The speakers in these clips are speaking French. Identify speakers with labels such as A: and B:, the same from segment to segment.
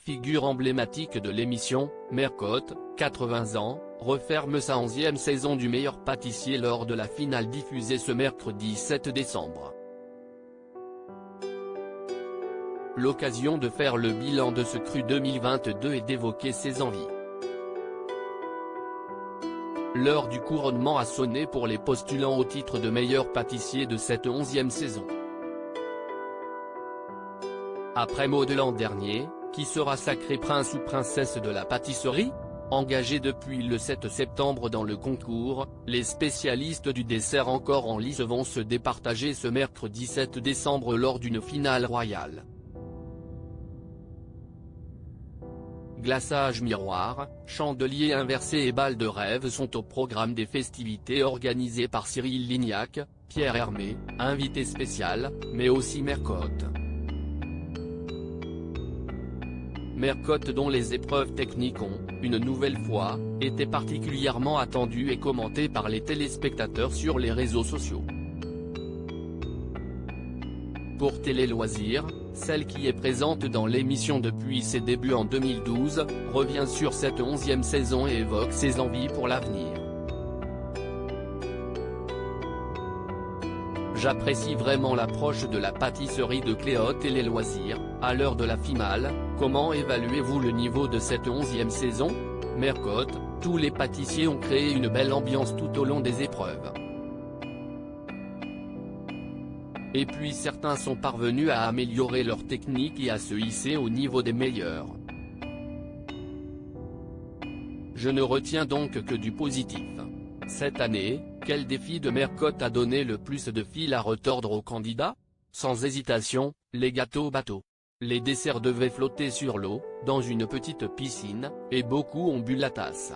A: Figure emblématique de l'émission, Mercotte, 80 ans, referme sa 11e saison du meilleur pâtissier lors de la finale diffusée ce mercredi 7 décembre. L'occasion de faire le bilan de ce cru 2022 et d'évoquer ses envies. L'heure du couronnement a sonné pour les postulants au titre de meilleur pâtissier de cette 11e saison. Après Maud l'an dernier, qui sera sacré prince ou princesse de la pâtisserie? Engagés depuis le 7 septembre dans le concours, les spécialistes du dessert encore en lice vont se départager ce mercredi 7 décembre lors d'une finale royale. Glaçage miroir, chandelier inversé et balles de rêve sont au programme des festivités organisées par Cyril Lignac, Pierre Hermé, invité spécial, mais aussi Mercotte. Mercotte dont les épreuves techniques ont, une nouvelle fois, été particulièrement attendues et commentées par les téléspectateurs sur les réseaux sociaux. Pour Télé Loisirs, celle qui est présente dans l'émission depuis ses débuts en 2012, revient sur cette 11e saison et évoque ses envies pour l'avenir. J'apprécie vraiment l'approche de la pâtisserie de Cléo Télé Loisirs, à l'heure de la finale. Comment évaluez-vous le niveau de cette 11e saison? Mercotte, tous les pâtissiers ont créé une belle ambiance tout au long des épreuves. Et puis certains sont parvenus à améliorer leur technique et à se hisser au niveau des meilleurs. Je ne retiens donc que du positif. Cette année, quel défi de Mercotte a donné le plus de fil à retordre aux candidats? Sans hésitation, les gâteaux bateaux. Les desserts devaient flotter sur l'eau, dans une petite piscine, et beaucoup ont bu la tasse.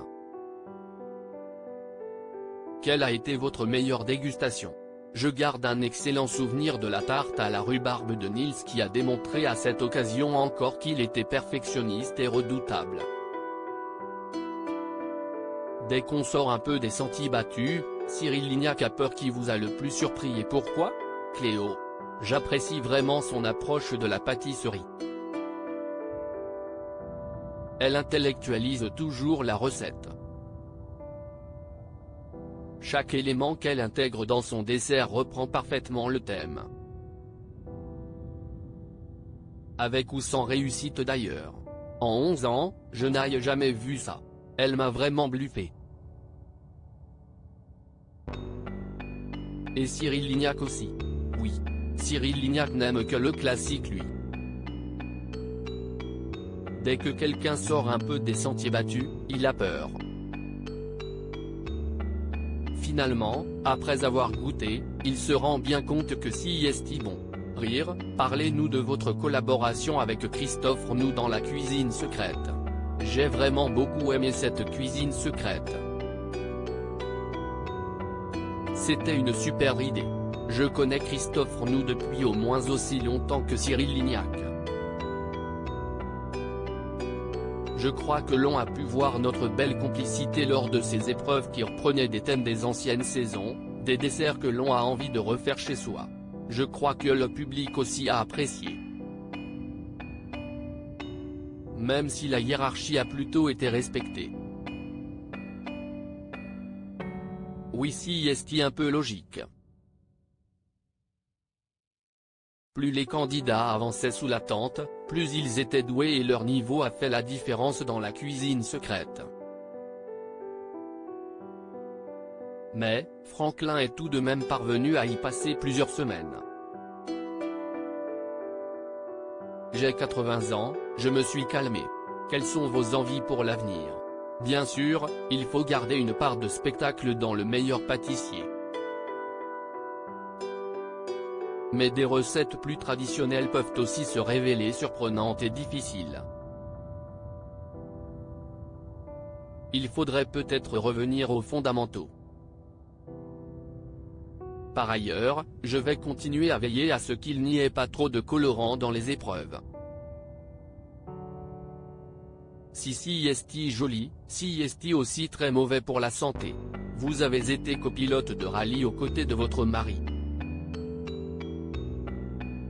A: Quelle a été votre meilleure dégustation? Je garde un excellent souvenir de la tarte à la rhubarbe de Nils qui a démontré à cette occasion encore qu'il était perfectionniste et redoutable. Dès qu'on sort un peu des sentiers battus, Cyril Lignac a peur qui vous a le plus surpris et pourquoi? Cléo. J'apprécie vraiment son approche de la pâtisserie. Elle intellectualise toujours la recette. Chaque élément qu'elle intègre dans son dessert reprend parfaitement le thème. Avec ou sans réussite d'ailleurs. En 11 ans, je n'ai jamais vu ça. Elle m'a vraiment bluffé. Et Cyril Lignac aussi. Oui. Cyril Lignac n'aime que le classique lui. Dès que quelqu'un sort un peu des sentiers battus, il a peur. Finalement, après avoir goûté, il se rend bien compte que si est bon. Rire, parlez-nous de votre collaboration avec Christophe Renou dans la cuisine secrète. J'ai vraiment beaucoup aimé cette cuisine secrète. C'était une super idée. Je connais Christophe Renou depuis au moins aussi longtemps que Cyril Lignac. Je crois que l'on a pu voir notre belle complicité lors de ces épreuves qui reprenaient des thèmes des anciennes saisons, des desserts que l'on a envie de refaire chez soi. Je crois que le public aussi a apprécié. Même si la hiérarchie a plutôt été respectée. Oui, si est un peu logique. Plus les candidats avançaient sous la tente, plus ils étaient doués et leur niveau a fait la différence dans la cuisine secrète. Mais, Franklin est tout de même parvenu à y passer plusieurs semaines. J'ai 80 ans, je me suis calmé. Quelles sont vos envies pour l'avenir? Bien sûr, il faut garder une part de spectacle dans le meilleur pâtissier. Mais des recettes plus traditionnelles peuvent aussi se révéler surprenantes et difficiles. Il faudrait peut-être revenir aux fondamentaux. Par ailleurs, je vais continuer à veiller à ce qu'il n'y ait pas trop de colorants dans les épreuves. Si est joli, si est aussi très mauvais pour la santé. Vous avez été copilote de rallye aux côtés de votre mari.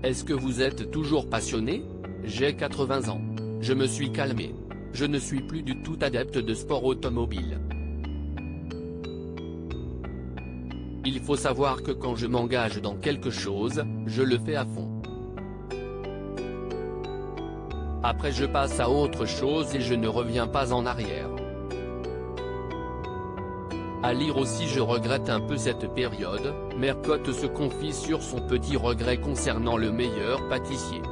A: Est-ce que vous êtes toujours passionné? J'ai 80 ans. Je me suis calmé. Je ne suis plus du tout adepte de sport automobile. Il faut savoir que quand je m'engage dans quelque chose, je le fais à fond. Après je passe à autre chose et je ne reviens pas en arrière. À lire aussi, je regrette un peu cette période. Mercotte se confie sur son petit regret concernant le meilleur pâtissier.